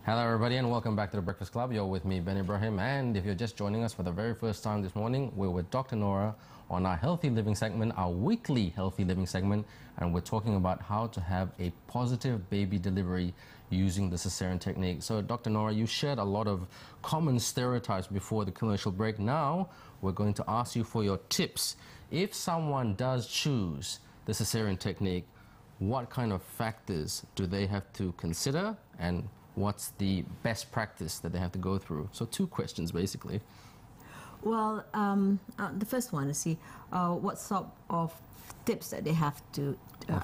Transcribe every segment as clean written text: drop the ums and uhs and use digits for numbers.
Hello everybody and welcome back to the Breakfast Club. You're with me, Ibrahim, and if you're just joining us for the very first time this morning, we're with Dr. Nora on our Healthy Living segment, our weekly Healthy Living segment, and we're talking about how to have a positive baby delivery using the Cesarean technique. So Dr. Nora, you shared a lot of common stereotypes before the commercial break. Now we're going to ask you for your tips. If someone does choose the Cesarean technique, what kind of factors do they have to consider, and what's the best practice that they have to go through? So 2 questions basically. Well, the first one is what sort of tips that they have to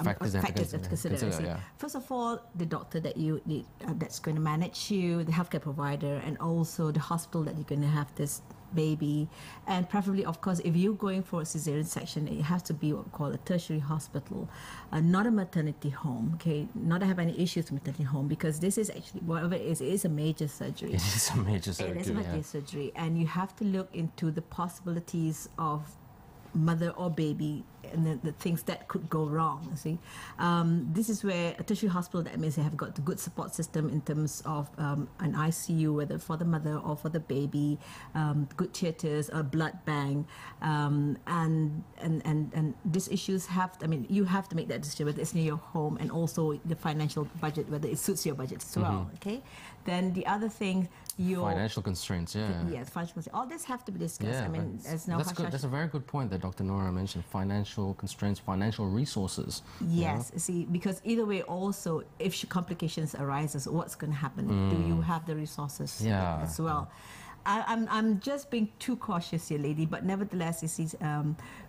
factors they have to consider. Yeah. First of all, the doctor that you need that's going to manage you, the healthcare provider, and also the hospital that you're going to have this baby, and preferably, of course, if you're going for a cesarean section, it has to be what we call a tertiary hospital, not a maternity home. Okay, not to have any issues with maternity home, because this is actually, whatever it is a major surgery. It is a major surgery. It is a major surgery, and you have to look into the possibilities of mother or baby and the things that could go wrong. You see, this is where a tertiary hospital, that means they have got the good support system in terms of an ICU, whether for the mother or for the baby, good theatres, a blood bank, and these issues have. I mean, you have to make that decision whether it's near your home, and also the financial budget, whether it suits your budget as well. Okay, then the other thing, your financial constraints. Yes, financial constraints. All this have to be discussed. Yeah, I mean, there's no. That's good. That's a very good point that Dr. Nora mentioned. Financial constraints, financial resources. Yes, see, because either way, also, if complications arises, what's going to happen? Do you have the resources as well? I'm just being too cautious here, lady, but nevertheless, you see,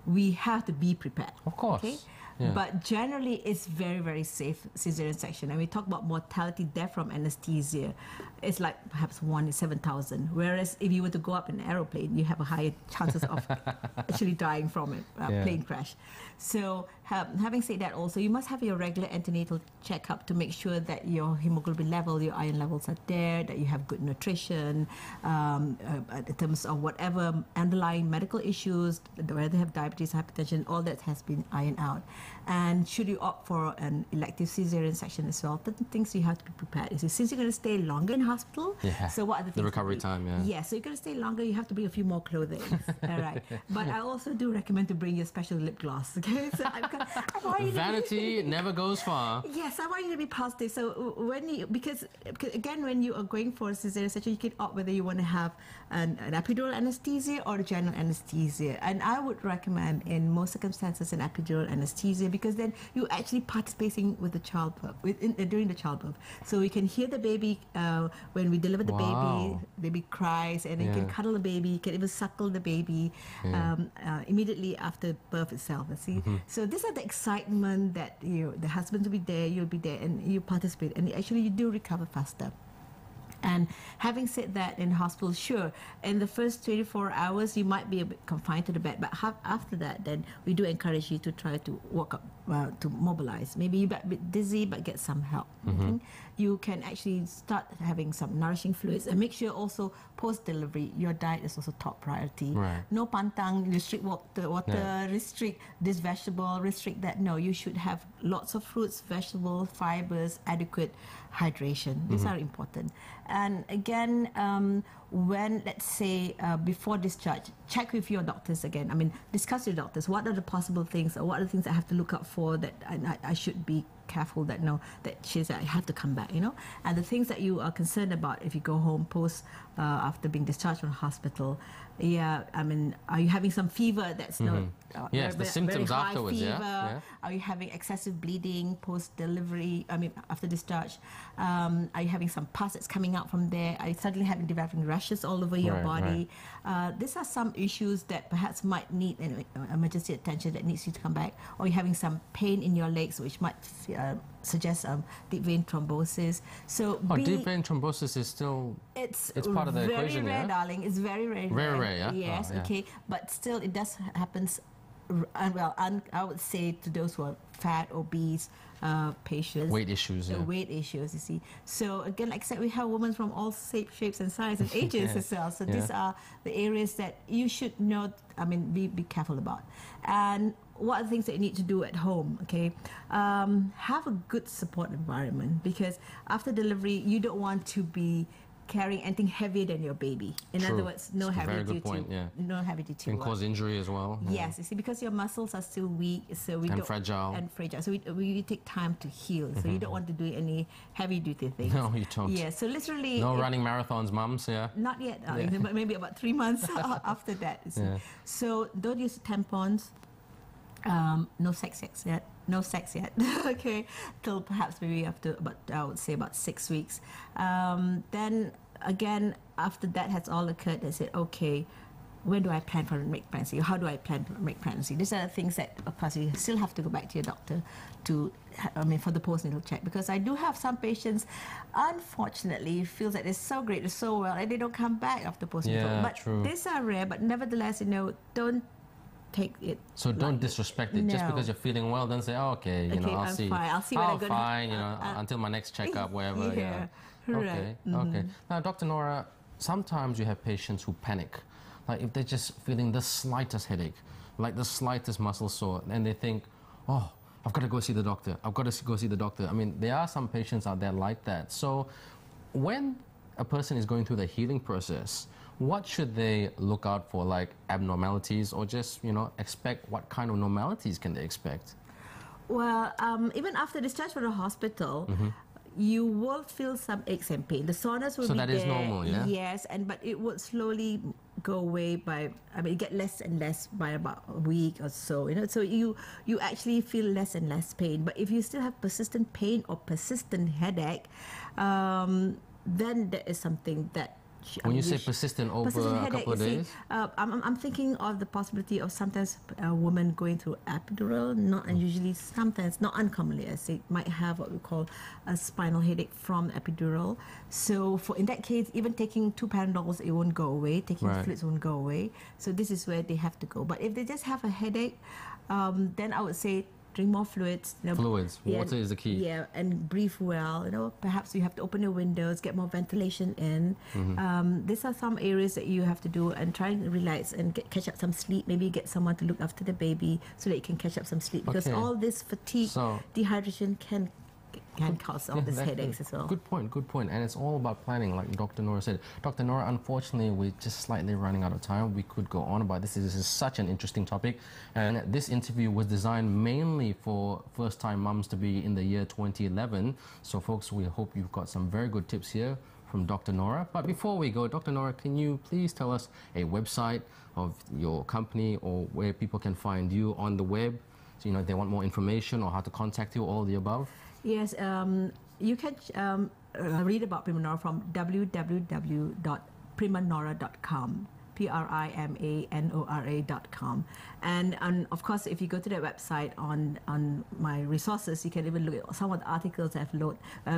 we have to be prepared. Of course. Okay? Yeah. But generally, it's very, very safe cesarean section. And we talk about mortality, death from anesthesia. It's like perhaps 1 in 7,000. Whereas if you were to go up in an aeroplane, you have a higher chances of actually dying from it, plane crash. So having said that, also, you must have your regular antenatal checkup to make sure that your hemoglobin level, your iron levels are there, that you have good nutrition, in terms of whatever underlying medical issues, whether they have diabetes, hypertension, all that has been ironed out. And should you opt for an elective cesarean section as well, certain things you have to be prepared. You see, since you're going to stay longer in hospital, so what are the things? The recovery time, Yeah, so you're going to stay longer, you have to bring a few more clothing. All right. But I also do recommend to bring your special lip gloss, okay? So I want you Vanity never goes far. Yes, I want you to be positive. So when you, because again, when you are going for a cesarean section, you can opt whether you want to have an epidural anesthesia or a general anesthesia. And I would recommend, in most circumstances, an epidural anesthesia, because then you're actually participating with the childbirth, during the childbirth. So we can hear the baby when we deliver the baby cries, and you can cuddle the baby, you can even suckle the baby immediately after birth itself. See? So these are the excitement that the husband will be there, you'll be there, and you participate, and actually you do recover faster. And having said that, in hospital, sure, in the first 24 hours, you might be a bit confined to the bed. But after that, then we do encourage you to try to walk up, to mobilize. Maybe you're a bit dizzy, but get some help. Okay? You can actually start having some nourishing fluids. And make sure also, post-delivery, your diet is also top priority. Right. No pantang, restrict water, restrict this vegetable, restrict that. No, you should have lots of fruits, vegetables, fibers, adequate hydration. These are important. And again, when, let's say, before discharge, check with your doctors again. I mean, discuss with your doctors. What are the possible things, or what are the things I have to look out for that I should be careful that I have to come back, and the things that you are concerned about if you go home after being discharged from the hospital. I mean, are you having some fever that's the symptoms very high afterwards, fever? Are you having excessive bleeding post-delivery, I mean, after discharge? Are you having some pus that's coming out from there? Are you suddenly developing rashes all over your body? These are some issues that perhaps might need an emergency attention that needs you to come back. Or you're having some pain in your legs, which might suggest deep vein thrombosis. So deep vein thrombosis is still it's part of the equation. Very rare, darling. It's very, very rare. Yeah. Yes. Okay. But still, it does happen I would say to those who are fat, obese patients. Weight issues, yeah. Weight issues, you see. So again, like I said, we have women from all shapes and sizes and ages Yeah. as well. So these are the areas that you should know, be careful about. And what are the things that you need to do at home, okay? Have a good support environment, because after delivery, you don't want to be carrying anything heavier than your baby. In True. other words, no It's a heavy very good duty, point, yeah. no heavy duty Can work. cause injury as well. Yeah. Yes, you see, because your muscles are still weak, so we And don't fragile. So we take time to heal. So you don't want to do any heavy duty things. No, you don't. Yeah, so literally. No running marathons, mums, yeah. Not yet. Yeah. But maybe about 3 months after that. You see. Yeah. So don't use tampons. No sex yet. No sex yet. Okay, till perhaps maybe after I would say about 6 weeks. Then again, after that has all occurred, I said, okay, when do I plan for make pregnancy? How do I plan to make pregnancy? These are the things that, of course, you still have to go back to your doctor for the postnatal check, because I do have some patients, unfortunately, feels that they're so great, they're so well, and they don't come back after postnatal. Yeah, but true. these are rare. But nevertheless, don't take it. So don't disrespect it. Just No. because you're feeling well, don't say, oh, okay, Okay, I'll I'm see. fine. I'll see when I go to- fine, until my next checkup, wherever. Yeah, Okay, right. okay. Now, Dr. Nora, sometimes you have patients who panic. Like if they're just feeling the slightest headache, like the slightest muscle sore, and they think, oh, I've got to go see the doctor. I've got to go see the doctor. I mean, there are some patients out there like that. So when a person is going through the healing process, what should they look out for, like abnormalities, or just, expect what kind of normalities can they expect? Well, even after discharge from the hospital, you will feel some aches and pain. The soreness will So be that there. is normal, yeah? Yes, but it would slowly go away it get less and less by about a week or so. So you actually feel less and less pain. But if you still have persistent pain or persistent headache, then there is something that. When you say persistent over a couple of days? I'm thinking of the possibility of sometimes a woman going through epidural, not unusually, sometimes, not uncommonly, I say, might have what we call a spinal headache from epidural. So in that case, even taking 2 Panadols, it won't go away. Taking fluids won't go away. So this is where they have to go. But if they just have a headache, then I would say drink more fluids. Fluids. Water is the key. Yeah, and breathe well. Perhaps you have to open your windows, get more ventilation in. These are some areas that you have to do, and try and relax and catch up some sleep. Maybe get someone to look after the baby so that you can catch up some sleep. Because all this fatigue, dehydration can cause all these headaches as well. Good point. And it's all about planning, like Dr. Nora said. Dr. Nora, unfortunately, we're just slightly running out of time. We could go on about this. This is such an interesting topic. And this interview was designed mainly for first-time mums to be in the year 2011. So, folks, we hope you've got some very good tips here from Dr. Nora. But before we go, Dr. Nora, can you please tell us a website of your company, or where people can find you on the web? So, if they want more information or how to contact you, all the above? Yes, you can read about PrimaNora from www.primanora.com. PrimaNora.com. And of course, if you go to that website on my resources, you can even look at some of the articles I've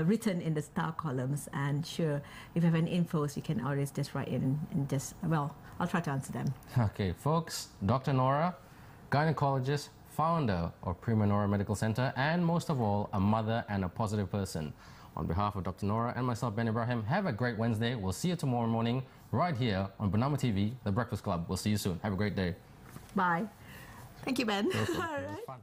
written in the star columns. And sure, if you have any infos, you can always just write in and I'll try to answer them. Okay, folks, Dr. Nora, gynecologist, founder of PrimaNora Medical Center, and most of all, a mother and a positive person. On behalf of Dr. Nora and myself, Ben Ibrahim, have a great Wednesday. We'll see you tomorrow morning right here on Bernama TV, The Breakfast Club. We'll see you soon. Have a great day. Bye. Thank you, Ben. It was fun.